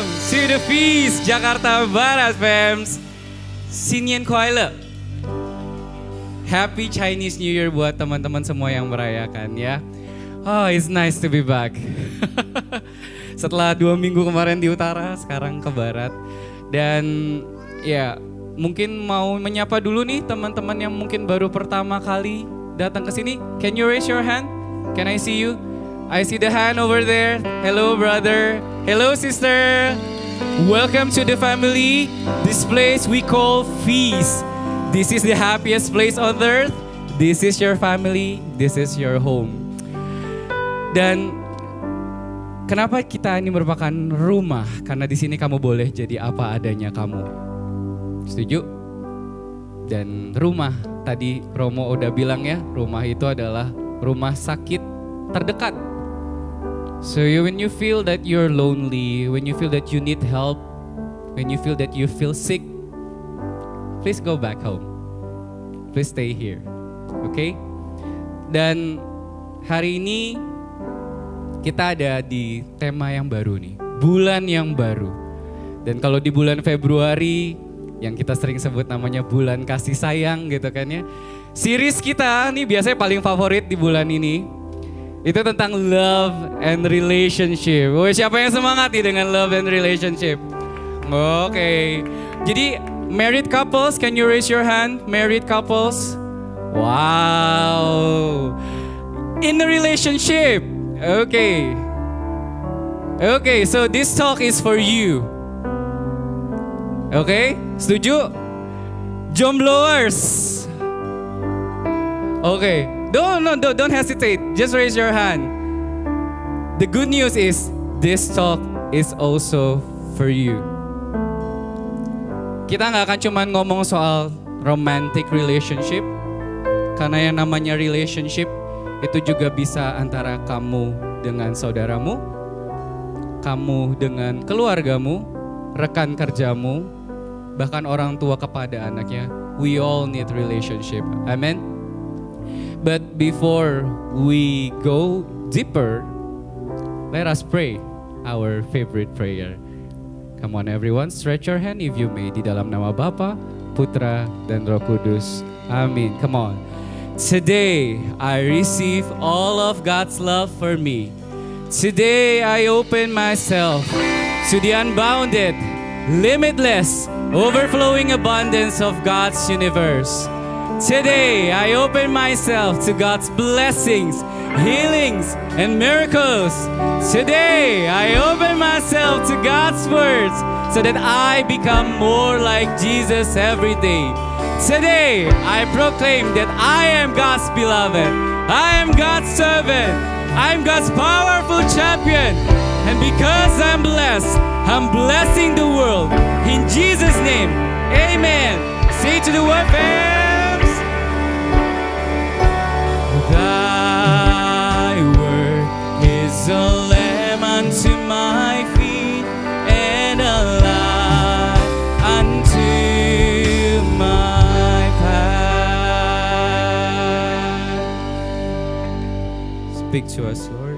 Welcome to the Feast Jakarta Barat, fams. Sinyen Kuaile. Happy Chinese New Year buat teman-teman semua yang merayakan ya. Oh, it's nice to be back. Setelah 2 minggu kemarin di utara, sekarang ke barat. Dan ya, mungkin mau menyapa dulu nih teman-teman yang mungkin baru pertama kali datang ke sini. Can you raise your hand? Can I see you? I see the hand over there. Hello brother. Hello sister. Welcome to the family. This place we call Feast. This is the happiest place on earth. This is your family. This is your home. Dan kenapa kita ini merupakan rumah? Karena di sini kamu boleh jadi apa adanya kamu. Setuju? Dan rumah, tadi Romo udah bilang ya, rumah itu adalah rumah sakit terdekat. So when you feel that you're lonely, when you feel that you need help, when you feel that you feel sick, please go back home. Please stay here. Okay? Dan hari ini kita ada di tema yang baru nih, bulan yang baru. Dan kalau di bulan Februari yang kita sering sebut namanya bulan kasih sayang gitu kan ya. Series kita nih biasanya paling favorit di bulan ini itu tentang love and relationship. Oh, siapa yang semangat nih dengan love and relationship? Oke. Jadi married couples, can you raise your hand? Married couples. Wow. In a relationship. Okay. Okay, so this talk is for you. Okay, setuju? Jombloers. Okay, don't hesitate. Just raise your hand. The good news is this talk is also for you. Kita nggak akan cuma ngomong soal romantic relationship, karena yang namanya relationship itu juga bisa antara kamu dengan saudaramu, kamu dengan keluargamu, rekan kerjamu, bahkan orang tua kepada anaknya. We all need relationship. Amen. But before we go deeper, let us pray our favorite prayer. Come on everyone, stretch your hand if you may. Di dalam nama Bapa, Putra, dan Roh Kudus. Amin. Come on. Today I receive all of God's love for me. Today I open myself to the unbounded, limitless, overflowing abundance of God's universe. Today I open myself to God's blessings, healings, and miracles. Today I open myself to God's words so that I become more like Jesus every day. Today I proclaim that I am God's beloved, I am God's servant, I am God's powerful champion. And because I'm blessed, I'm blessing the world. In Jesus' name, amen. Say to the world, fams. Thy word is a lamp unto my feet and a light unto my path. Speak to us, Lord.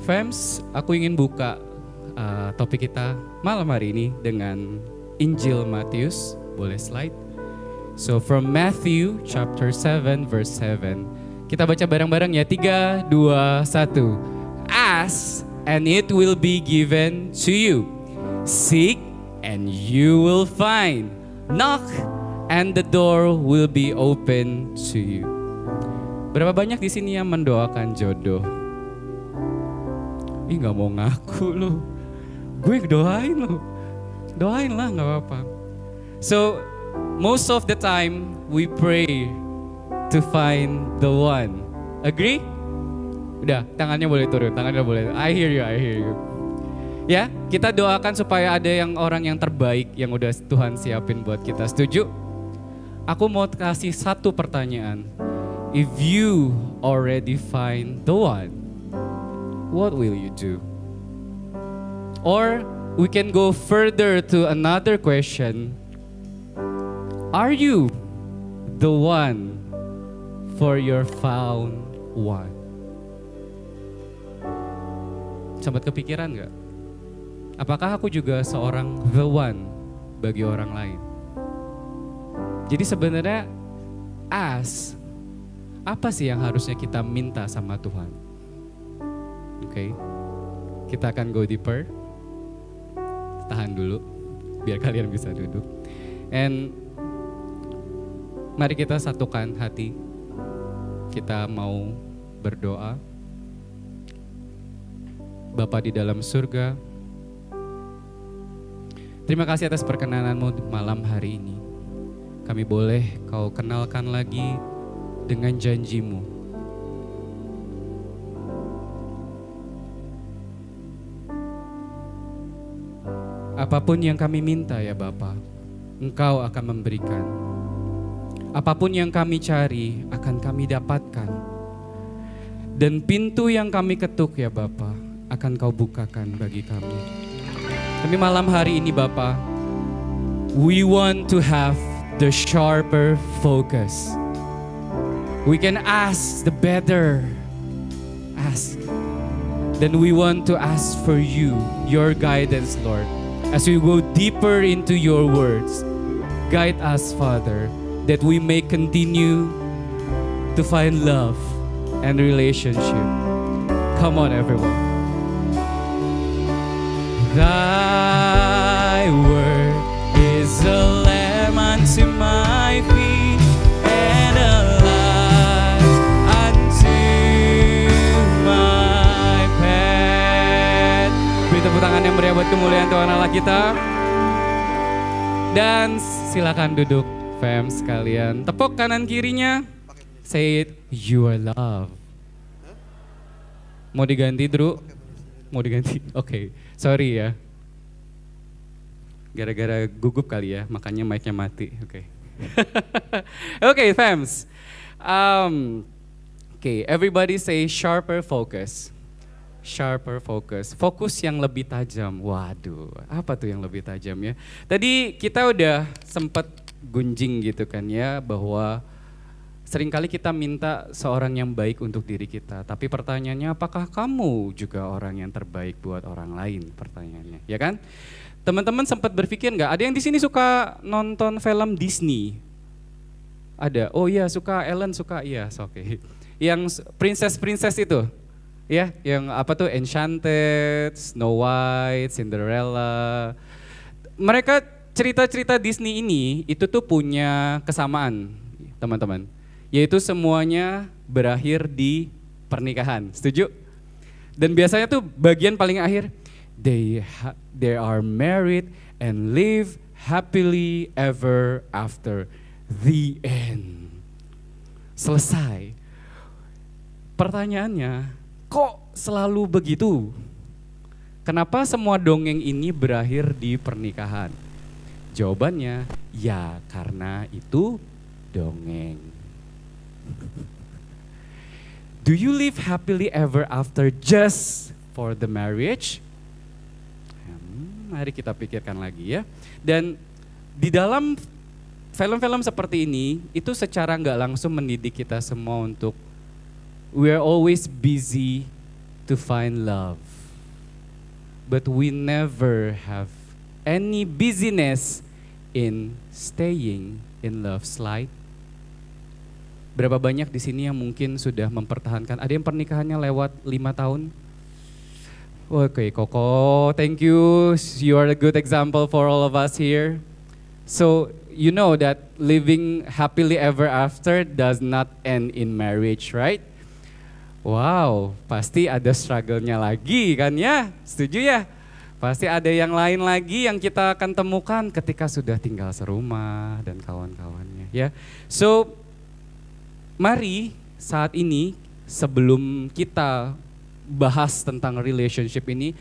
Fams, aku ingin buka topik kita malam hari ini dengan Injil Matius. Boleh slide. So from Matthew chapter 7 verse 7. Kita baca bareng-bareng ya. 3, 2, 1. Ask and it will be given to you. Seek and you will find. Knock and the door will be open to you. Berapa banyak di sini yang mendoakan jodoh? Ih, gak mau ngaku lu. Gue doain lu. Doain lah, gak apa-apa. So, most of the time, we pray to find the one. Agree? Udah, tangannya boleh turun, tangannya boleh. I hear you. Ya, kita doakan supaya ada orang yang terbaik yang udah Tuhan siapin buat kita. Setuju? Aku mau kasih satu pertanyaan. If you already find the one, what will you do? Or we can go further to another question. Are you the one for your found one? Sempat kepikiran gak? Apakah aku juga seorang the one bagi orang lain? Jadi sebenarnya apa sih yang harusnya kita minta sama Tuhan? Oke. Kita akan go deeper. Tahan dulu biar kalian bisa duduk. And mari kita satukan hati. Kita mau berdoa. Bapa di dalam surga, terima kasih atas perkenananmu malam hari ini. Kami boleh kau kenalkan lagi dengan janjimu. Apapun yang kami minta ya Bapa, Engkau akan memberikan. Apapun yang kami cari akan kami dapatkan. Dan pintu yang kami ketuk ya Bapa, akan kau bukakan bagi kami. Tapi malam hari ini Bapa, we want to have the sharper focus. We can ask the better ask. Then we want to ask for you, your guidance, Lord. As we go deeper into your words, guide us, Father, that we may continue to find love and relationship. Come on, everyone. Thy word is a lamp unto my feet and a light unto my path. Beri tepuk tangan yang meriah buat kemuliaan Tuhan Allah kita. Dan silakan duduk, fam sekalian. Tepuk kanan kirinya. Say it, you are love. Mau diganti, Drew? Mau diganti? Oke. Sorry ya, gara-gara gugup kali ya, makanya mic-nya mati. Oke. Oke, fams. Oke, everybody say sharper focus. Sharper focus. Fokus yang lebih tajam. Waduh, apa tuh yang lebih tajam ya? Tadi kita udah sempet gunjing gitu kan ya, bahwa seringkali kita minta seorang yang baik untuk diri kita, tapi pertanyaannya apakah kamu juga orang yang terbaik buat orang lain? Pertanyaannya, ya kan? Teman-teman sempat berpikir nggak? Ada yang di sini suka nonton film Disney? Ada. Oh iya, suka Ellen, suka iya, oke. Yang princess itu, ya, yang apa tuh Enchanted, Snow White, Cinderella. Mereka cerita-cerita Disney ini itu tuh punya kesamaan, teman-teman. Yaitu semuanya berakhir di pernikahan, setuju? Dan biasanya tuh bagian paling akhir, they are married and live happily ever after, the end. Selesai. Pertanyaannya, kok selalu begitu? Kenapa semua dongeng ini berakhir di pernikahan? Jawabannya, ya karena itu dongeng. Do you live happily ever after just for the marriage? Mari kita pikirkan lagi ya. Dan di dalam film-film seperti ini, itu secara nggak langsung mendidik kita semua untuk we are always busy to find love. But we never have any busyness in staying in love's light. Berapa banyak di sini yang mungkin sudah mempertahankan? Ada yang pernikahannya lewat 5 tahun? Oke, Koko, thank you. You are a good example for all of us here. So, you know that living happily ever after does not end in marriage, right? Wow, pasti ada struggle-nya lagi kan ya? Setuju ya? Pasti ada yang lain lagi yang kita akan temukan ketika sudah tinggal serumah dan kawan-kawannya ya. So, mari saat ini sebelum kita bahas tentang relationship ini,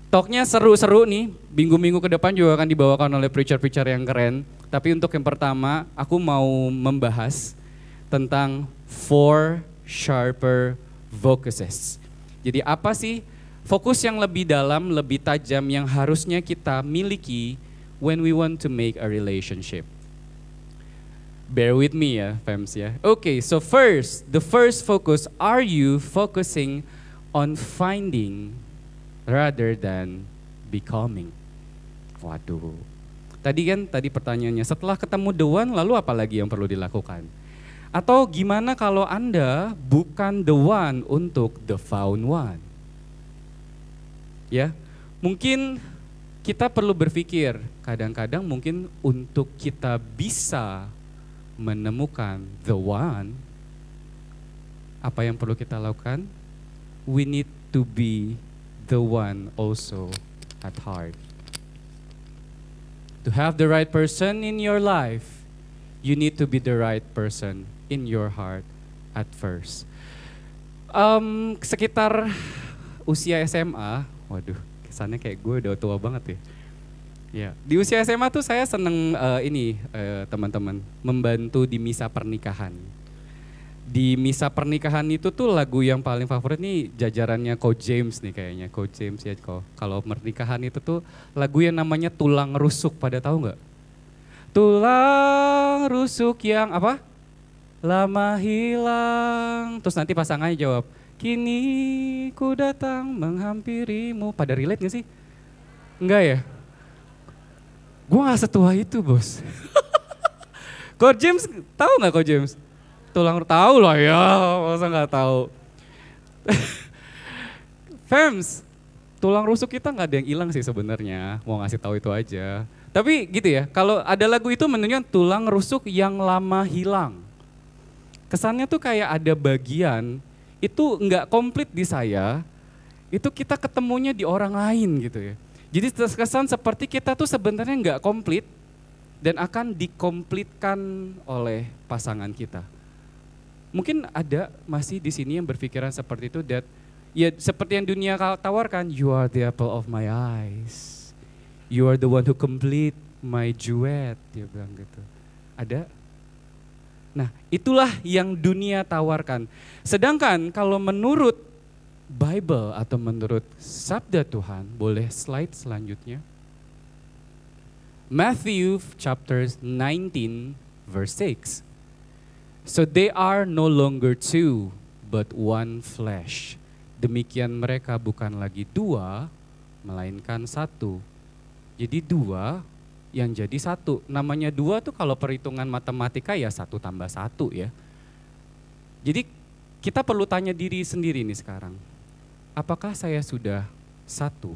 talknya seru-seru nih, minggu-minggu ke depan juga akan dibawakan oleh preacher-preacher yang keren. Tapi untuk yang pertama, aku mau membahas tentang 4 sharper focuses. Jadi apa sih fokus yang lebih dalam, lebih tajam yang harusnya kita miliki when we want to make a relationship? Bear with me ya, fams ya. Okay, so the first focus, are you focusing on finding rather than becoming. Waduh. Tadi pertanyaannya, setelah ketemu the one lalu apa lagi yang perlu dilakukan? Atau gimana kalau Anda bukan the one untuk the found one? Ya, mungkin kita perlu berpikir, kadang-kadang mungkin untuk kita bisa menemukan the one, apa yang perlu kita lakukan? We need to be the one also at heart. To have the right person in your life, you need to be the right person in your heart at first. Sekitar usia SMA, waduh, kesannya kayak gue udah tua banget ya. Ya, di usia SMA tuh saya seneng teman-teman, membantu di misa pernikahan. Di misa pernikahan itu tuh lagu yang paling favorit nih jajarannya Coach James nih kayaknya. Coach James ya, kalau pernikahan itu tuh lagu yang namanya Tulang Rusuk, pada tahu nggak? Tulang rusuk yang apa? Lama hilang. Terus nanti pasangannya jawab, kini ku datang menghampirimu. Pada relate gak sih? Enggak ya? Gue gak setua itu bos. Coach James, tahu nggak Coach James? Tulang tahu lah ya, masa nggak tahu. Fems, tulang rusuk kita nggak ada yang hilang sih sebenarnya, mau ngasih tahu itu aja. Tapi gitu ya, kalau ada lagu itu menunjukkan tulang rusuk yang lama hilang. Kesannya tuh kayak ada bagian itu nggak komplit di saya, itu kita ketemunya di orang lain gitu ya. Jadi kesan seperti kita tuh sebenarnya nggak komplit dan akan dikomplitkan oleh pasangan kita. Mungkin ada masih di sini yang berpikiran seperti itu, that ya seperti yang dunia tawarkan, you are the apple of my eyes, you are the one who complete my duet, dia bilang gitu. Ada? Nah, itulah yang dunia tawarkan. Sedangkan kalau menurut Bible atau menurut sabda Tuhan, boleh slide selanjutnya. Matthew chapter 19 verse 6. So they are no longer two, but one flesh. Demikian mereka bukan lagi dua, melainkan satu. Jadi dua yang jadi satu. Namanya dua tuh kalau perhitungan matematika ya 1 tambah 1 ya. Jadi kita perlu tanya diri sendiri nih sekarang. Apakah saya sudah satu?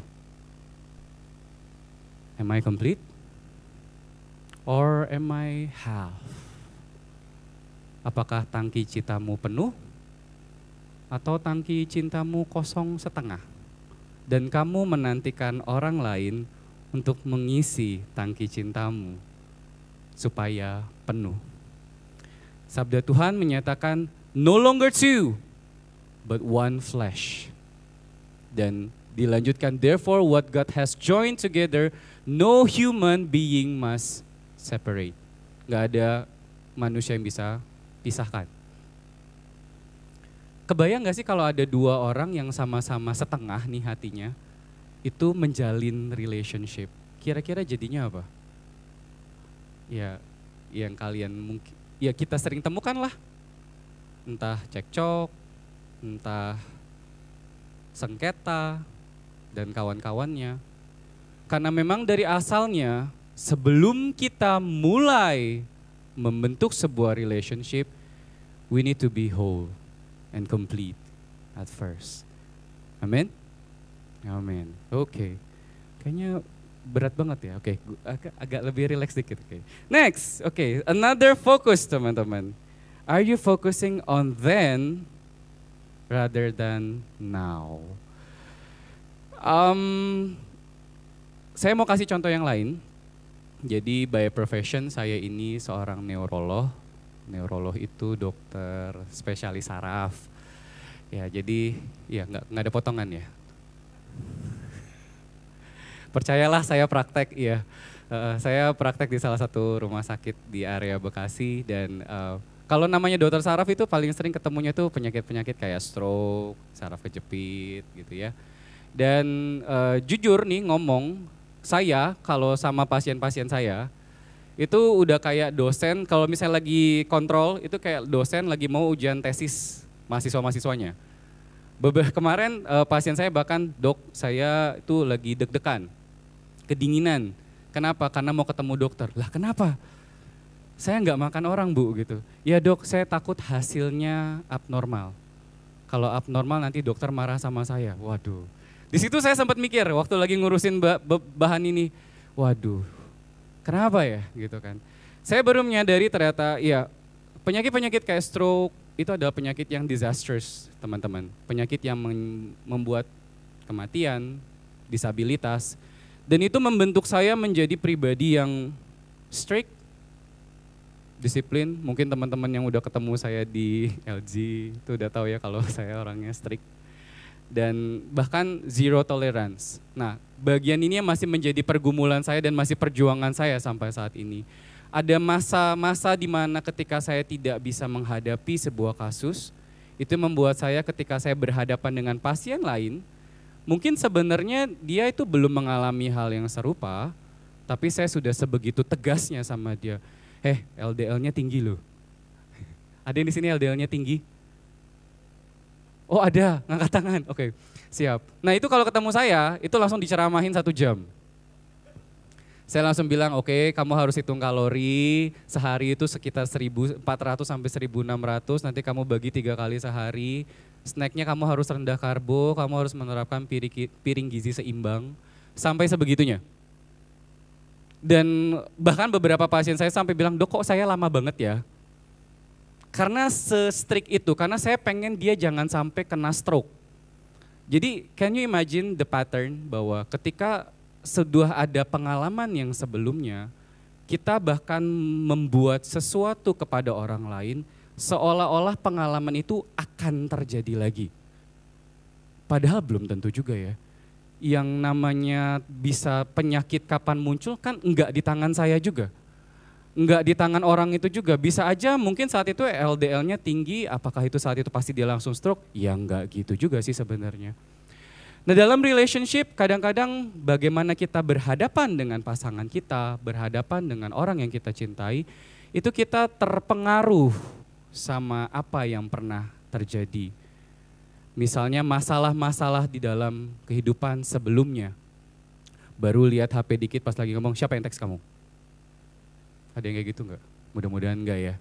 Am I complete? Or am I half? Apakah tangki cintamu penuh atau tangki cintamu kosong setengah? Dan kamu menantikan orang lain untuk mengisi tangki cintamu supaya penuh. Sabda Tuhan menyatakan no longer two but one flesh. Dan dilanjutkan, therefore what God has joined together no human being must separate. Gak ada manusia yang bisa pisahkan. Kebayang gak sih kalau ada dua orang yang sama-sama setengah nih hatinya, itu menjalin relationship, kira-kira jadinya apa? Ya, yang kalian mungkin, ya kita sering temukan lah, entah cekcok, entah sengketa, dan kawan-kawannya. Karena memang dari asalnya, sebelum kita mulai membentuk sebuah relationship, we need to be whole and complete at first. Amin? Amin. Oke. Kayaknya berat banget ya. Oke, agak lebih relax dikit. Oke. Next, oke, another focus teman-teman. Are you focusing on then rather than now? Saya mau kasih contoh yang lain. Jadi by profession saya ini seorang neurolog. Neurolog itu dokter spesialis saraf. Ya, jadi ya nggak ada potongan ya. Percayalah saya praktek ya. Saya praktek di salah satu rumah sakit di area Bekasi dan kalau namanya dokter saraf itu paling sering ketemunya tuh penyakit-penyakit kayak stroke, saraf kejepit gitu ya. Dan jujur nih ngomong, saya kalau sama pasien-pasien saya itu udah kayak dosen kalau misalnya lagi kontrol itu kayak dosen lagi mau ujian tesis mahasiswa-mahasiswanya. Kemarin pasien saya bahkan, dok saya itu lagi deg-degan kedinginan. Kenapa? Karena mau ketemu dokter. Lah kenapa? Saya nggak makan orang Bu gitu. Ya dok, saya takut hasilnya abnormal. Kalau abnormal nanti dokter marah sama saya. Waduh. Di situ saya sempat mikir waktu lagi ngurusin bahan ini. Waduh, kenapa ya gitu kan. Saya baru menyadari ternyata ya penyakit-penyakit kayak stroke itu adalah penyakit yang disastrous teman-teman. Penyakit yang membuat kematian, disabilitas. Dan itu membentuk saya menjadi pribadi yang strict, disiplin. Mungkin teman-teman yang udah ketemu saya di LG itu udah tahu ya kalau saya orangnya strict. Dan bahkan zero tolerance. Nah, bagian ini yang masih menjadi pergumulan saya dan masih perjuangan saya sampai saat ini. Ada masa-masa di mana ketika saya tidak bisa menghadapi sebuah kasus, itu membuat saya ketika saya berhadapan dengan pasien lain, mungkin sebenarnya dia itu belum mengalami hal yang serupa, tapi saya sudah sebegitu tegasnya sama dia. LDL-nya tinggi loh. Ada yang di sini LDL-nya tinggi? Oh ada, ngangkat tangan. Oke, siap. Nah itu kalau ketemu saya, itu langsung diceramahin 1 jam. Saya langsung bilang, oke, kamu harus hitung kalori, sehari itu sekitar 1.400 sampai 1.600, nanti kamu bagi 3 kali sehari. Snacknya kamu harus rendah karbo, kamu harus menerapkan piring gizi seimbang, sampai sebegitunya. Dan bahkan beberapa pasien saya sampai bilang, dok kok saya lama banget ya? Karena se-strict itu, karena saya pengen dia jangan sampai kena stroke. Jadi can you imagine the pattern bahwa ketika sudah ada pengalaman yang sebelumnya, kita bahkan membuat sesuatu kepada orang lain seolah-olah pengalaman itu akan terjadi lagi. Padahal belum tentu juga ya. Yang namanya bisa penyakit kapan muncul kan enggak di tangan saya juga. Enggak di tangan orang itu juga, bisa aja mungkin saat itu LDL-nya tinggi, apakah itu saat itu pasti dia langsung stroke? Ya enggak gitu juga sih sebenarnya. Nah dalam relationship kadang-kadang bagaimana kita berhadapan dengan pasangan kita, berhadapan dengan orang yang kita cintai, itu kita terpengaruh sama apa yang pernah terjadi. Misalnya masalah-masalah di dalam kehidupan sebelumnya. Baru lihat HP dikit pas lagi ngomong, siapa yang teks kamu? Ada yang kayak gitu enggak? Mudah-mudahan enggak ya.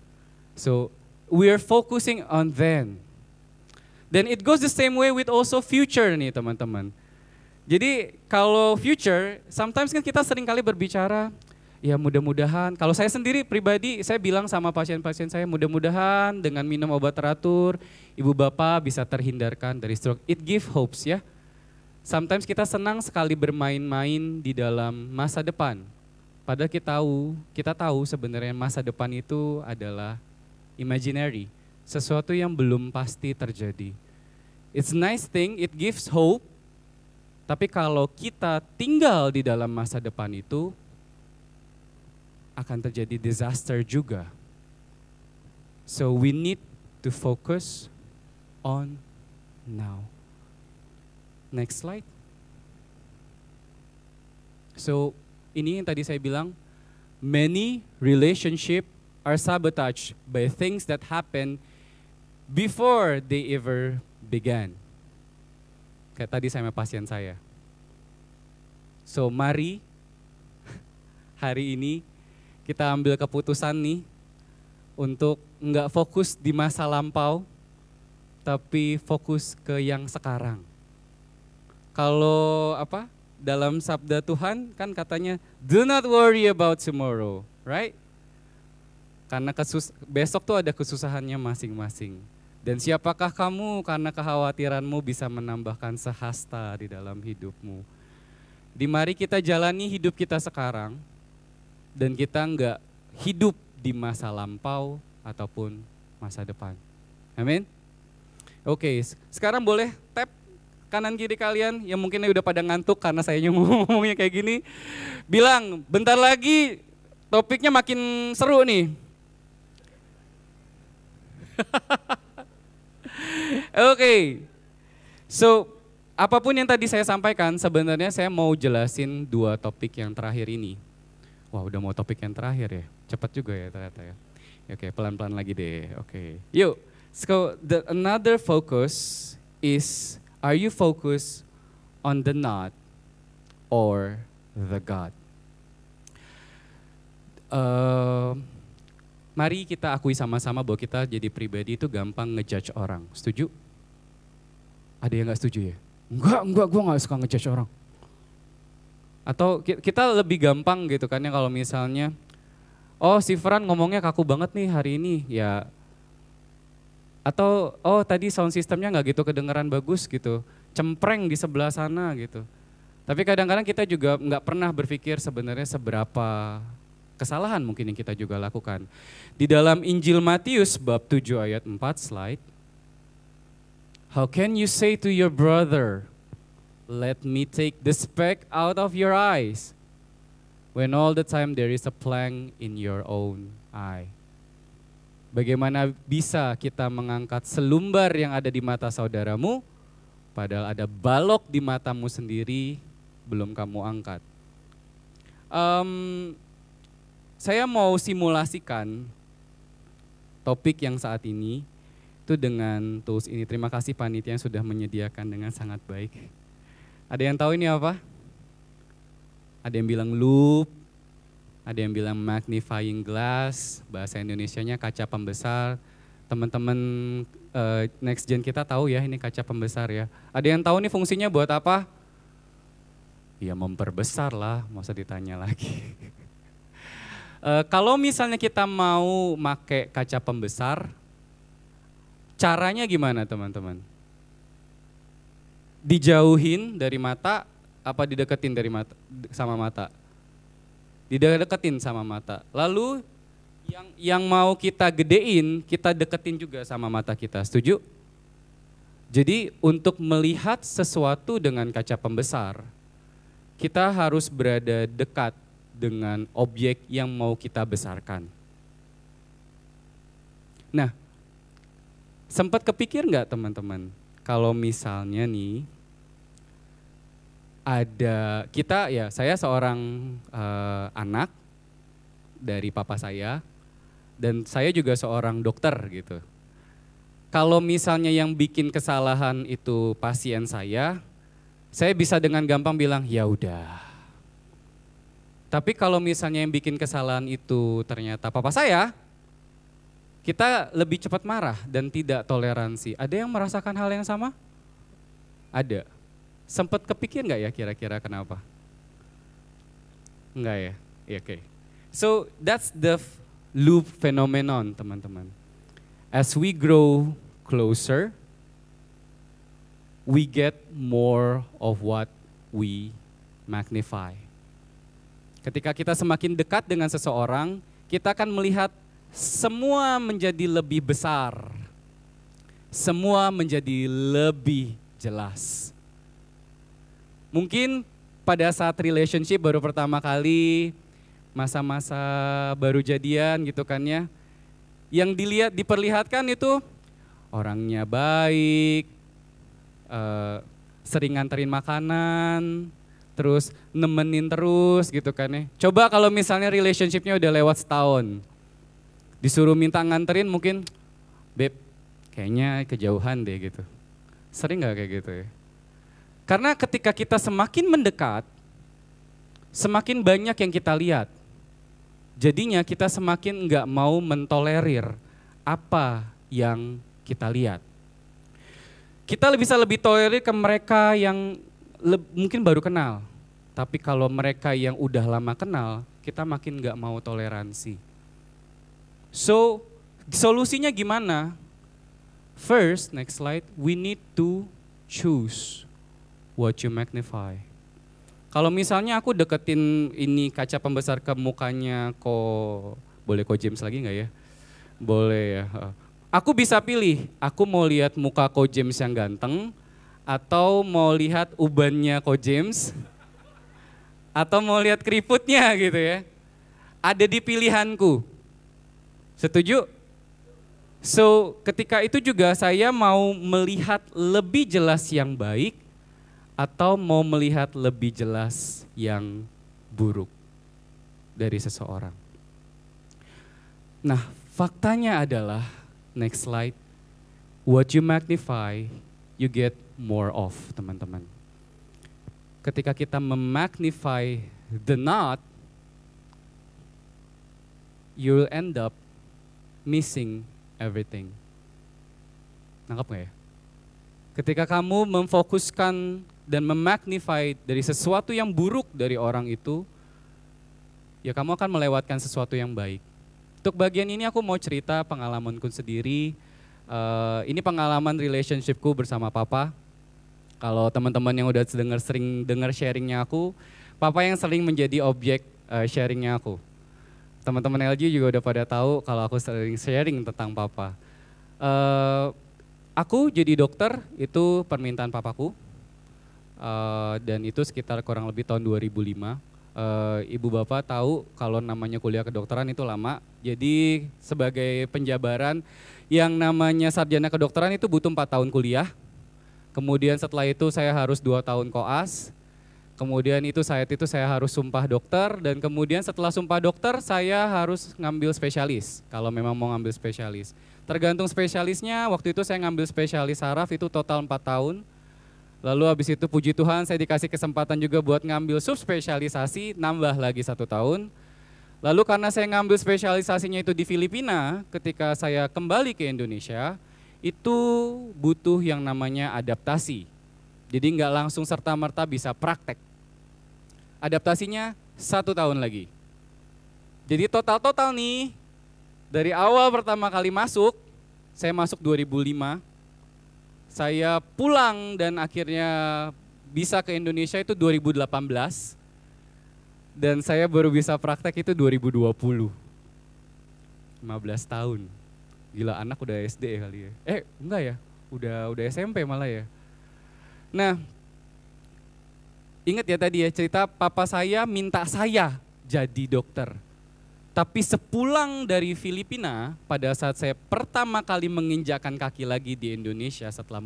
So, we are focusing on then. Then it goes the same way with also future nih teman-teman. Jadi kalau future, sometimes kan kita sering kali berbicara, ya mudah-mudahan, kalau saya sendiri pribadi, saya bilang sama pasien-pasien saya, mudah-mudahan dengan minum obat teratur, ibu bapak bisa terhindarkan dari stroke. It give hopes ya. Sometimes kita senang sekali bermain-main di dalam masa depan. Padahal kita tahu sebenarnya masa depan itu adalah imaginary, sesuatu yang belum pasti terjadi. It's nice thing, it gives hope, tapi kalau kita tinggal di dalam masa depan itu, akan terjadi disaster juga. So we need to focus on now. Next slide. So, ini yang tadi saya bilang, many relationship are sabotaged by things that happen before they ever began. Kayak tadi saya sama pasien saya. So mari hari ini kita ambil keputusan nih untuk nggak fokus di masa lampau, tapi fokus ke yang sekarang. Kalau dalam sabda Tuhan kan katanya, do not worry about tomorrow, right? Karena besok tuh ada kesusahannya masing-masing. Dan siapakah kamu karena kekhawatiranmu bisa menambahkan sehasta di dalam hidupmu. Mari kita jalani hidup kita sekarang, dan kita enggak hidup di masa lampau ataupun masa depan. Amin? Oke, sekarang boleh tap kanan kiri kalian yang mungkin udah pada ngantuk karena saya ngomongnya kayak gini. Bilang, bentar lagi topiknya makin seru nih. Oke, so apapun yang tadi saya sampaikan, sebenarnya saya mau jelasin 2 topik yang terakhir ini. Wah udah mau topik yang terakhir ya, cepat juga ya ternyata ya. Oke, pelan-pelan lagi deh, oke. Yuk, so another focus is, are you focused on the not or the God. Mari kita akui sama-sama bahwa kita jadi pribadi itu gampang ngejudge orang. Setuju? Ada yang gak setuju ya? Enggak, gue gak suka ngejudge orang. Atau kita lebih gampang gitu kan ya kalau misalnya, oh si Fran ngomongnya kaku banget nih hari ini, ya. Atau oh tadi sound systemnya gak gitu kedengeran bagus gitu, cempreng di sebelah sana gitu. Tapi kadang-kadang kita juga gak pernah berpikir sebenarnya seberapa kesalahan mungkin yang kita juga lakukan. Di dalam Injil Matius bab 7 ayat 4 slide. How can you say to your brother, let me take the speck out of your eyes, when all the time there is a plank in your own eye. Bagaimana bisa kita mengangkat selumbar yang ada di mata saudaramu, padahal ada balok di matamu sendiri belum kamu angkat. Saya mau simulasikan topik yang saat ini itu dengan tools ini. Terima kasih panitia yang sudah menyediakan dengan sangat baik. Ada yang tahu ini apa? Ada yang bilang loop, ada yang bilang magnifying glass, bahasa Indonesianya kaca pembesar. Teman-teman next gen kita tahu ya ini kaca pembesar ya. Ada yang tahu nih fungsinya buat apa? Ya memperbesar lah, masa ditanya lagi. Kalau misalnya kita mau pakai kaca pembesar, caranya gimana teman-teman? Dijauhin dari mata, apa dideketin dari mata sama mata? Dideketin sama mata. Lalu yang mau kita gedein, kita deketin juga sama mata kita. Setuju? Jadi untuk melihat sesuatu dengan kaca pembesar, kita harus berada dekat dengan objek yang mau kita besarkan. Nah, sempat kepikir nggak teman-teman, kalau misalnya nih ada kita ya, saya seorang anak dari papa saya dan saya juga seorang dokter gitu. Kalau misalnya yang bikin kesalahan itu pasien saya bisa dengan gampang bilang ya udah. Tapi kalau misalnya yang bikin kesalahan itu ternyata papa saya, kita lebih cepat marah dan tidak toleransi. Ada yang merasakan hal yang sama? Ada. Sempat kepikir nggak ya kira-kira kenapa? Enggak ya? Ya, oke. So that's the loop phenomenon teman-teman. As we grow closer, we get more of what we magnify. Ketika kita semakin dekat dengan seseorang, kita akan melihat semua menjadi lebih besar. Semua menjadi lebih jelas. Mungkin pada saat relationship baru pertama kali, masa-masa baru jadian gitu kan ya. Yang diperlihatkan itu orangnya baik, sering nganterin makanan, terus nemenin terus gitu kan ya. Coba kalau misalnya relationshipnya udah lewat setahun, disuruh minta nganterin mungkin, beb kayaknya kejauhan deh gitu. Sering gak kayak gitu ya? Karena ketika kita semakin mendekat, semakin banyak yang kita lihat. Jadinya kita semakin gak mau mentolerir apa yang kita lihat. Kita bisa lebih tolerir ke mereka yang mungkin baru kenal, tapi kalau mereka yang udah lama kenal, kita makin gak mau toleransi. So, solusinya gimana? First, next slide, we need to choose what you magnify. Kalau misalnya aku deketin ini kaca pembesar ke mukanya boleh James lagi gak ya? Boleh ya. Aku bisa pilih, aku mau lihat muka James yang ganteng, atau mau lihat ubannya James, atau mau lihat keriputnya gitu ya. Ada di pilihanku. Setuju? So ketika itu juga saya mau melihat lebih jelas yang baik, atau mau melihat lebih jelas yang buruk dari seseorang. Nah faktanya adalah, next slide, what you magnify, you get more of, teman-teman. Ketika kita memagnify the not, you'll end up missing everything. Nangkap nggak ya? Ketika kamu memfokuskan dan memagnify dari sesuatu yang buruk dari orang itu, ya kamu akan melewatkan sesuatu yang baik. Untuk bagian ini aku mau cerita pengalamanku sendiri. Ini pengalaman relationshipku bersama papa. Kalau teman-teman yang udah sering dengar sharingnya aku, papa yang sering menjadi objek sharingnya aku. Teman-teman LG juga udah pada tahu kalau aku sering sharing tentang papa. Aku jadi dokter itu permintaan papaku, dan itu sekitar kurang lebih tahun 2005. Ibu bapak tahu kalau namanya kuliah kedokteran itu lama, jadi sebagai penjabaran yang namanya sarjana kedokteran itu butuh 4 tahun kuliah. Kemudian setelah itu saya harus 2 tahun koas. Kemudian saat itu saya harus sumpah dokter, dan kemudian setelah sumpah dokter saya harus ngambil spesialis kalau memang mau ngambil spesialis. Tergantung spesialisnya, waktu itu saya ngambil spesialis saraf itu total 4 tahun. Lalu habis itu puji Tuhan saya dikasih kesempatan juga buat ngambil subspesialisasi, nambah lagi 1 tahun. Lalu karena saya ngambil spesialisasinya itu di Filipina, ketika saya kembali ke Indonesia, itu butuh yang namanya adaptasi. Jadi nggak langsung serta-merta bisa praktek. Adaptasinya 1 tahun lagi. Jadi total nih, dari awal pertama kali masuk, saya masuk 2005, saya pulang dan akhirnya bisa ke Indonesia itu 2018, dan saya baru bisa praktek itu 2020. 15 tahun. Gila, anak udah SD kali ya. Enggak ya, udah SMP malah ya. Nah, ingat ya tadi ya cerita papa saya minta saya jadi dokter. Tapi sepulang dari Filipina, pada saat saya pertama kali menginjakkan kaki lagi di Indonesia setelah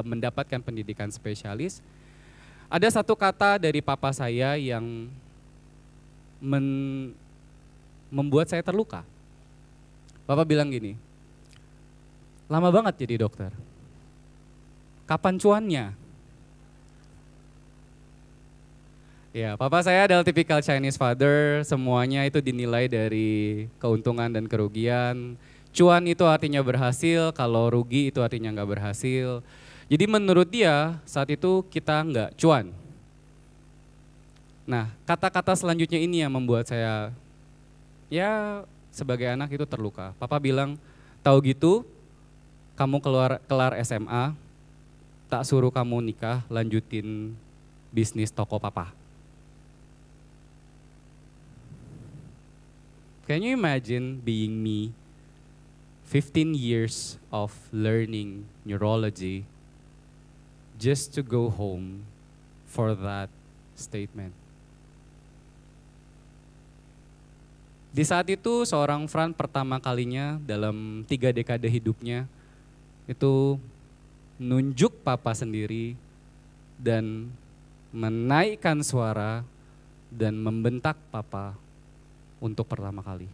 mendapatkan pendidikan spesialis, ada satu kata dari papa saya yang membuat saya terluka. Papa bilang gini, lama banget jadi dokter. Kapan cuannya? Ya, papa saya adalah tipikal Chinese father, semuanya itu dinilai dari keuntungan dan kerugian. Cuan itu artinya berhasil, kalau rugi itu artinya nggak berhasil. Jadi menurut dia saat itu kita nggak cuan. Nah, kata-kata selanjutnya ini yang membuat saya ya sebagai anak itu terluka. Papa bilang, tahu gitu kamu kelar SMA, tak suruh kamu nikah, lanjutin bisnis toko papa. Can you imagine being me, 15 years of learning neurology, just to go home for that statement? Di saat itu seorang Fran pertama kalinya dalam 3 dekade hidupnya itu nunjuk papa sendiri dan menaikkan suara dan membentak papa untuk pertama kali.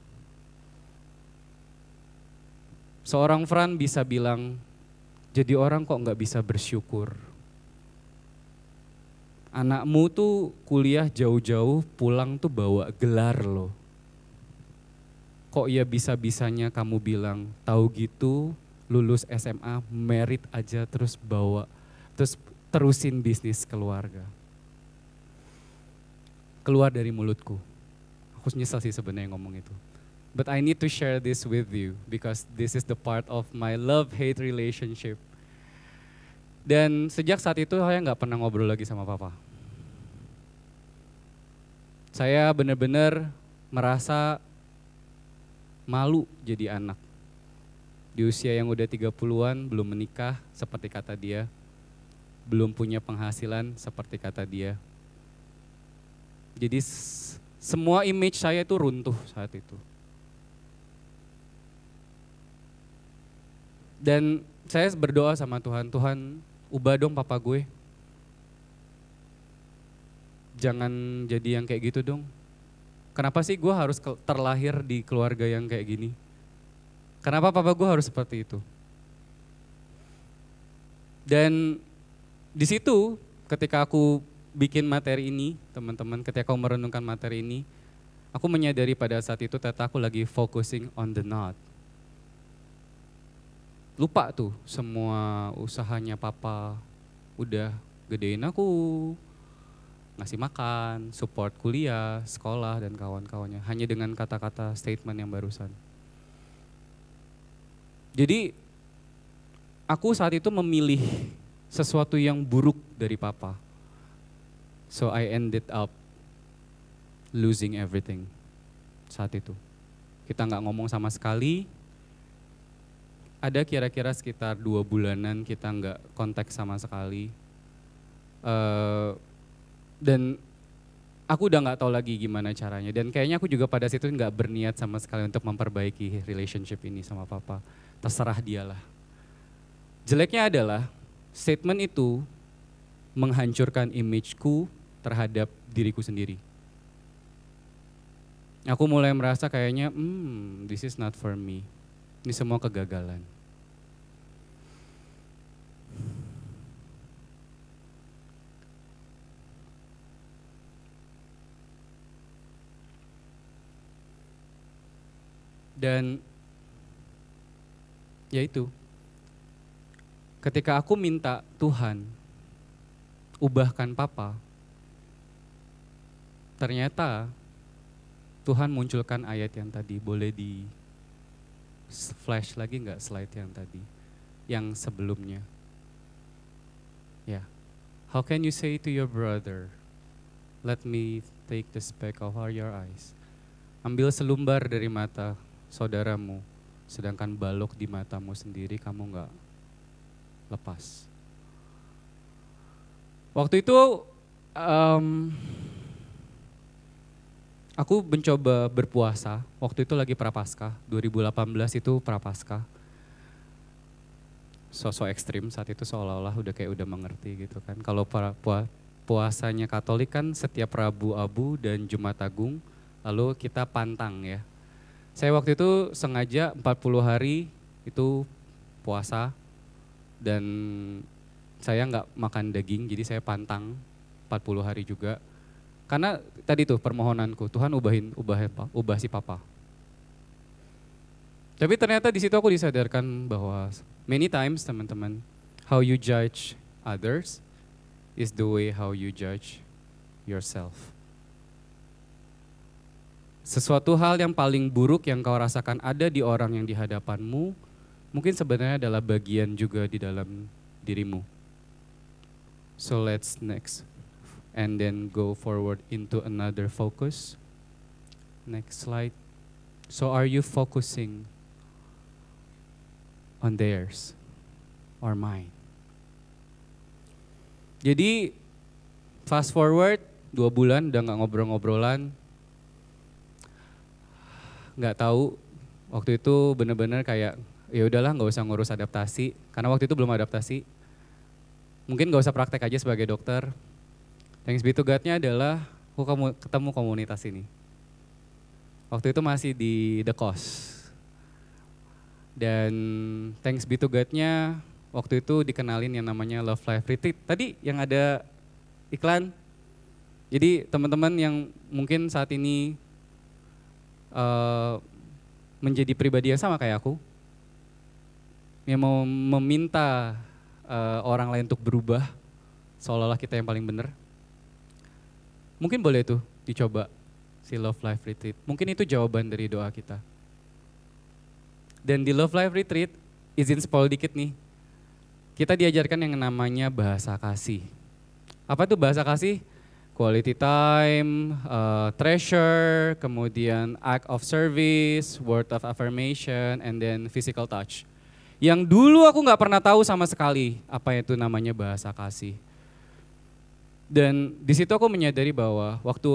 Seorang Fran bisa bilang, jadi orang kok nggak bisa bersyukur. Anakmu tuh kuliah jauh-jauh, pulang tuh bawa gelar loh. Kok ya bisa-bisanya kamu bilang, tahu gitu lulus SMA, merit aja terus terusin bisnis keluarga. Keluar dari mulutku. Aku nyesel sih sebenarnya ngomong itu. But I need to share this with you because this is the part of my love-hate relationship. Dan sejak saat itu saya nggak pernah ngobrol lagi sama papa. Saya benar-benar merasa malu jadi anak. Di usia yang udah 30-an, belum menikah seperti kata dia. Belum punya penghasilan seperti kata dia. Jadi semua image saya itu runtuh saat itu. Dan saya berdoa sama Tuhan, Tuhan ubah dong papa gue. Jangan jadi yang kayak gitu dong. Kenapa sih gue harus terlahir di keluarga yang kayak gini? Kenapa papa gue harus seperti itu? Dan di situ ketika aku bikin materi ini, teman-teman, ketika aku merenungkan materi ini, aku menyadari pada saat itu ternyata aku lagi focusing on the not. Lupa tuh semua usahanya papa udah gedein aku, ngasih makan, support kuliah, sekolah, dan kawan-kawannya. Hanya dengan kata-kata statement yang barusan. Jadi aku saat itu memilih sesuatu yang buruk dari papa. So I ended up losing everything saat itu. Kita nggak ngomong sama sekali. Ada kira-kira sekitar 2 bulanan kita nggak kontak sama sekali. Dan aku udah nggak tahu lagi gimana caranya. Dan kayaknya aku juga pada situ nggak berniat sama sekali untuk memperbaiki relationship ini sama papa. Terserah dialah. Jeleknya adalah statement itu menghancurkan imageku terhadap diriku sendiri. Aku mulai merasa kayaknya, this is not for me. Ini semua kegagalan. Dan ya itu, ketika aku minta Tuhan, ubahkan papa, ternyata Tuhan munculkan ayat yang tadi. Boleh di flash lagi nggak slide yang tadi, yang sebelumnya. Ya, how can you say to your brother, let me take the speck of your eyes. Ambil selumbar dari mata saudaramu, sedangkan balok di matamu sendiri kamu nggak lepas. Waktu itu aku mencoba berpuasa, waktu itu lagi Prapaskah, 2018 itu Prapaskah. Sosok ekstrim saat itu seolah-olah udah mengerti gitu kan. Kalau puasanya Katolik kan setiap Rabu Abu dan Jumat Agung, lalu kita pantang ya. Saya waktu itu sengaja 40 hari itu puasa dan saya nggak makan daging, jadi saya pantang 40 hari juga. Karena tadi tuh permohonanku, Tuhan ubah si papa. Tapi ternyata di situ aku disadarkan bahwa many times teman-teman, how you judge others is the way how you judge yourself. Sesuatu hal yang paling buruk yang kau rasakan ada di orang yang di hadapanmu, mungkin sebenarnya adalah bagian juga di dalam dirimu. So let's next. And then go forward into another focus. Next slide. So are you focusing on theirs or mine? Jadi fast forward 2 bulan udah gak ngobrol-ngobrolan. Gak tahu waktu itu bener-bener kayak ya udahlah gak usah ngurus adaptasi. Karena waktu itu belum adaptasi. Mungkin gak usah praktek aja sebagai dokter. Thanks be to God-nya adalah aku ketemu komunitas ini. Waktu itu masih di The Cost. Dan thanks be to God-nya waktu itu dikenalin yang namanya Love Life Retreat. Tadi yang ada iklan. Jadi teman-teman yang mungkin saat ini menjadi pribadi yang sama kayak aku. Yang mau meminta orang lain untuk berubah. Seolah-olah kita yang paling benar. Mungkin boleh tuh dicoba si Love Life Retreat. Mungkin itu jawaban dari doa kita. Dan di Love Life Retreat, izin spoil dikit nih. Kita diajarkan yang namanya bahasa kasih. Apa tuh bahasa kasih? Quality time, treasure, kemudian act of service, word of affirmation, and then physical touch. Yang dulu aku gak pernah tahu sama sekali apa itu namanya bahasa kasih. Dan di situ aku menyadari bahwa waktu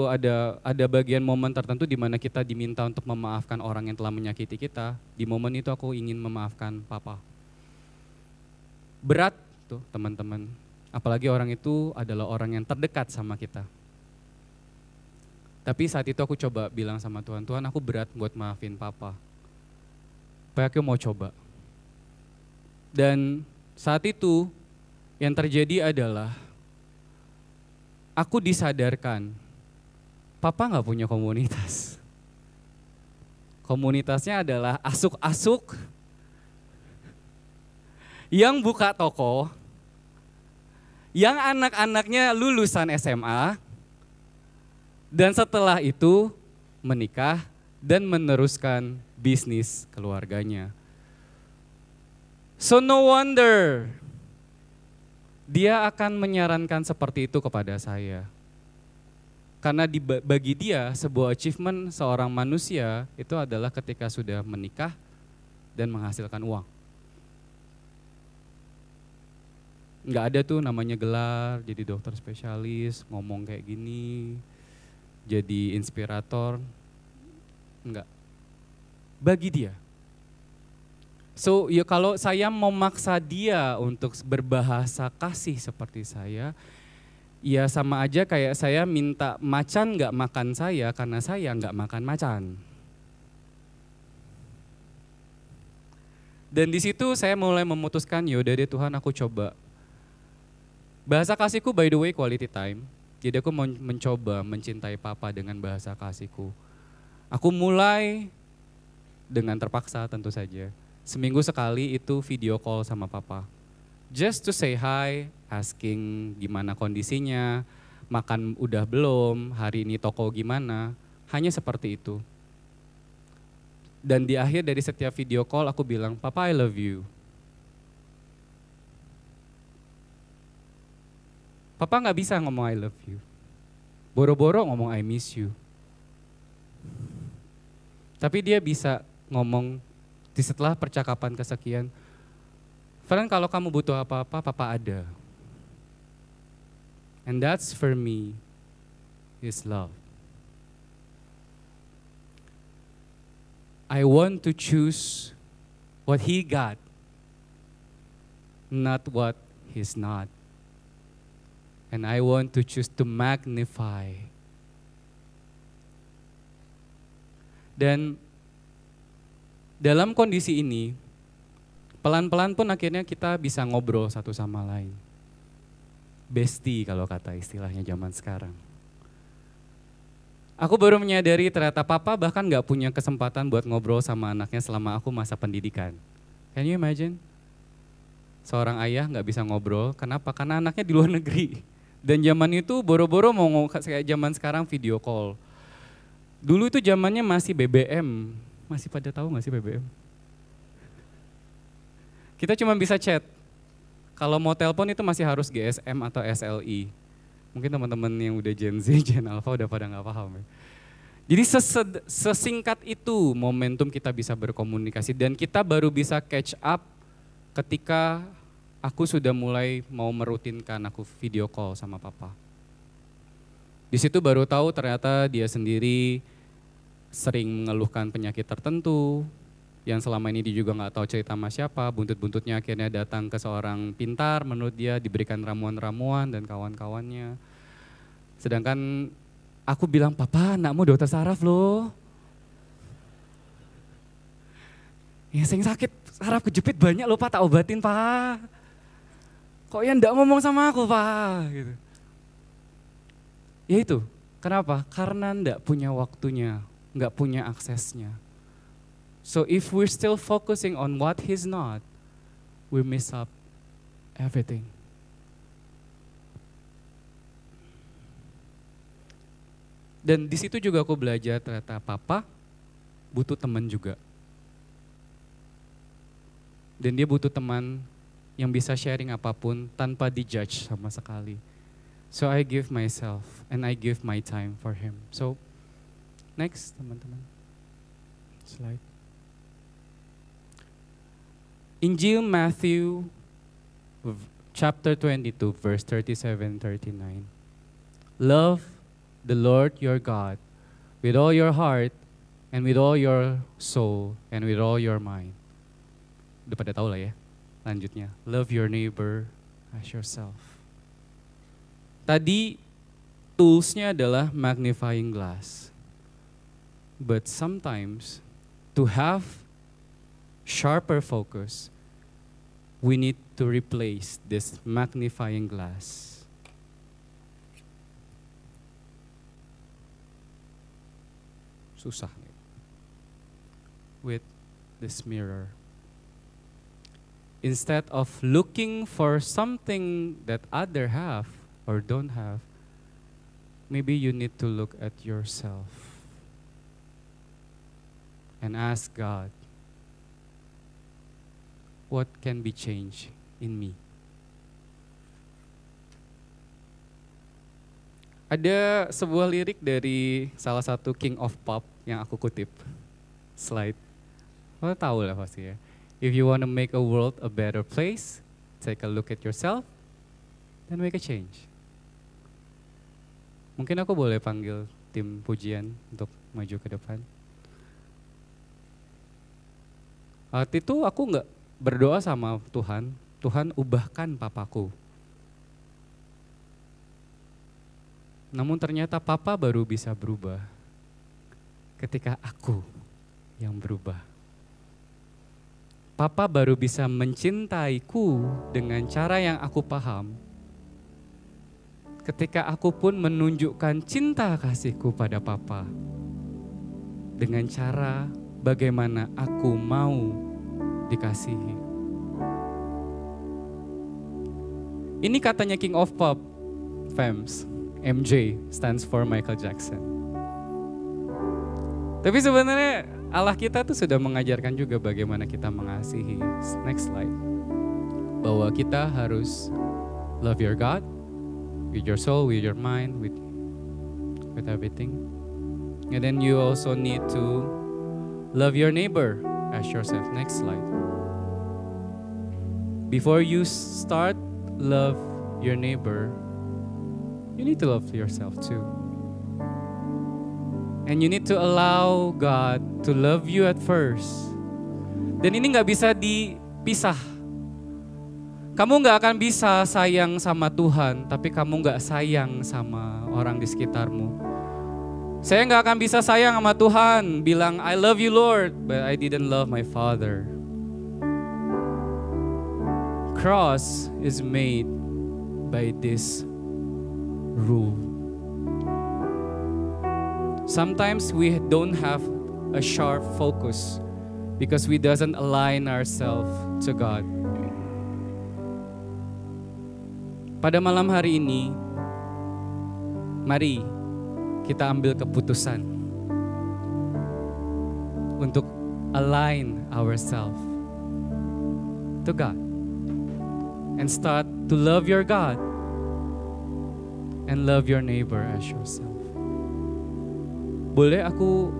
ada bagian momen tertentu di mana kita diminta untuk memaafkan orang yang telah menyakiti kita, di momen itu aku ingin memaafkan papa. Berat tuh teman-teman, apalagi orang itu adalah orang yang terdekat sama kita. Tapi saat itu aku coba bilang sama Tuhan, Tuhan aku berat buat maafin papa. Supaya aku mau coba. Dan saat itu yang terjadi adalah aku disadarkan, papa nggak punya komunitas. Komunitasnya adalah asuk-asuk yang buka toko, yang anak-anaknya lulusan SMA, dan setelah itu menikah dan meneruskan bisnis keluarganya. So no wonder dia akan menyarankan seperti itu kepada saya. Karena bagi dia sebuah achievement seorang manusia itu adalah ketika sudah menikah dan menghasilkan uang. Nggak ada tuh namanya gelar, jadi dokter spesialis, ngomong kayak gini, jadi inspirator. Enggak. Bagi dia. So ya kalau saya memaksa dia untuk berbahasa kasih seperti saya, ya sama aja kayak saya minta macan nggak makan saya karena saya nggak makan macan. Dan di situ saya mulai memutuskan, yaudah deh Tuhan aku coba. Bahasa kasihku by the way quality time. Jadi aku mencoba mencintai papa dengan bahasa kasihku. Aku mulai dengan terpaksa tentu saja. Seminggu sekali itu video call sama papa. Just to say hi, asking gimana kondisinya, makan udah belum, hari ini toko gimana, hanya seperti itu. Dan di akhir dari setiap video call aku bilang, Papa I love you. Papa gak bisa ngomong I love you. Boro-boro ngomong I miss you. Tapi dia bisa ngomong di setelah percakapan kesekian, Feren kalau kamu butuh apa-apa, papa ada. And that's for me, is love. I want to choose what he got, not what he's not. And I want to choose to magnify. Dan dalam kondisi ini, pelan-pelan pun akhirnya kita bisa ngobrol satu sama lain. Bestie kalau kata istilahnya zaman sekarang. Aku baru menyadari ternyata papa bahkan gak punya kesempatan buat ngobrol sama anaknya selama aku masa pendidikan. Can you imagine? Seorang ayah gak bisa ngobrol, kenapa? Karena anaknya di luar negeri. Dan zaman itu boro-boro mau kayak zaman sekarang video call. Dulu itu zamannya masih BBM. Masih pada tahu gak sih BBM? Kita cuma bisa chat. Kalau mau telepon itu masih harus GSM atau SLI. Mungkin teman-teman yang udah Gen Z, Gen Alpha udah pada gak paham ya. Jadi sesingkat itu momentum kita bisa berkomunikasi. Dan kita baru bisa catch up ketika aku sudah mulai mau merutinkan aku video call sama papa. Di situ baru tahu ternyata dia sendiri sering mengeluhkan penyakit tertentu, yang selama ini dia juga nggak tahu cerita sama siapa, buntut-buntutnya akhirnya datang ke seorang pintar, menurut dia diberikan ramuan-ramuan dan kawan-kawannya. Sedangkan aku bilang, papa anakmu dokter saraf loh. Ya sing sakit saraf kejepit banyak loh pak, tak obatin pak. Kok ya ndak ngomong sama aku pak? Gitu. Ya itu, kenapa? Karena ndak punya waktunya, nggak punya aksesnya. So if we're still focusing on what he's not, we miss up everything. Dan di situ juga aku belajar ternyata papa butuh teman juga. Dan dia butuh teman yang bisa sharing apapun tanpa dijudge sama sekali. So I give myself and I give my time for him. So next teman-teman. Slide. Injil Matthew chapter 22 verse 37-39. Love the Lord your God with all your heart and with all your soul and with all your mind. Udah pada tahu lah ya. Lanjutnya, love your neighbor as yourself. Tadi toolsnya adalah magnifying glass. But sometimes to have sharper focus, we need to replace this magnifying glass susah with this mirror. Instead of looking for something that other have or don't have, maybe you need to look at yourself and ask God, what can be changed in me? Ada sebuah lirik dari salah satu King of Pop yang aku kutip. Slide. Lo tahu lah pasti ya. If you want to make a world a better place, take a look at yourself, then make a change. Mungkin aku boleh panggil tim pujian untuk maju ke depan. Waktu itu aku nggak berdoa sama Tuhan, Tuhan ubahkan papaku. Namun ternyata papa baru bisa berubah ketika aku yang berubah. Papa baru bisa mencintaiku dengan cara yang aku paham ketika aku pun menunjukkan cinta kasihku pada papa dengan cara bagaimana aku mau dikasihi. Ini katanya King of Pop, fams. MJ stands for Michael Jackson. Tapi sebenarnya Allah kita tuh sudah mengajarkan juga bagaimana kita mengasihi. Next slide. Bahwa kita harus love your God with your soul, with your mind, with everything. And then you also need to love your neighbor as yourself. Next slide. Before you start love your neighbor, you need to love yourself too. And you need to allow God to love you at first. Dan ini gak bisa dipisah. Kamu gak akan bisa sayang sama Tuhan, tapi kamu gak sayang sama orang di sekitarmu. Saya gak akan bisa sayang sama Tuhan, bilang I love you Lord, but I didn't love my Father. Cross is made by this rule. Sometimes we don't have a sharp focus because we doesn't align ourselves to God. Pada malam hari ini, mari kita ambil keputusan untuk align ourselves to God and start to love your God and love your neighbor as yourself. Boleh aku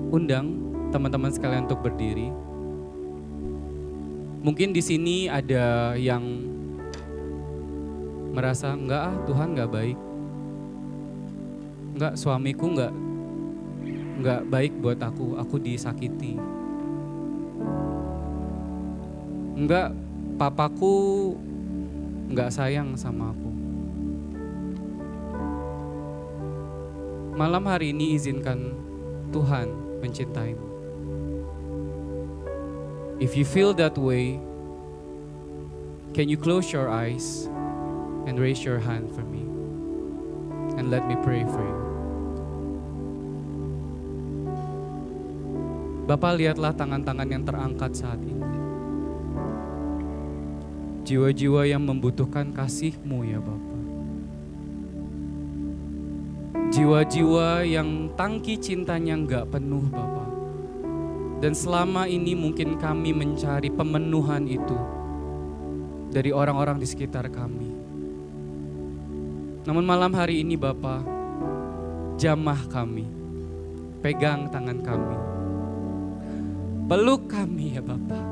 undang teman-teman sekalian untuk berdiri? Mungkin di sini ada yang merasa enggak Tuhan enggak baik. Enggak, suamiku enggak baik buat aku disakiti. Enggak, papaku enggak sayang sama aku. Malam hari ini izinkan Tuhan mencintaimu. If you feel that way, can you close your eyes and raise your hand for me? And let me pray for you. Bapak, lihatlah tangan-tangan yang terangkat saat ini. Jiwa-jiwa yang membutuhkan kasih-Mu ya Bapak. Jiwa-jiwa yang tangki cintanya enggak penuh Bapak. Dan selama ini mungkin kami mencari pemenuhan itu dari orang-orang di sekitar kami. Namun malam hari ini Bapak, jamah kami, pegang tangan kami, peluk kami ya Bapak.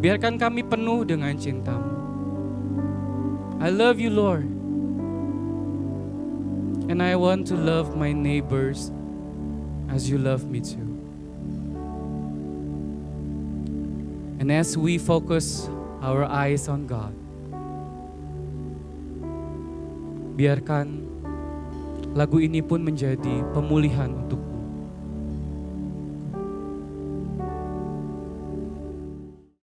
Biarkan kami penuh dengan cinta-Mu. I love you Lord. And I want to love my neighbors as you love me too. And as we focus our eyes on God, biarkan lagu ini pun menjadi pemulihan untuk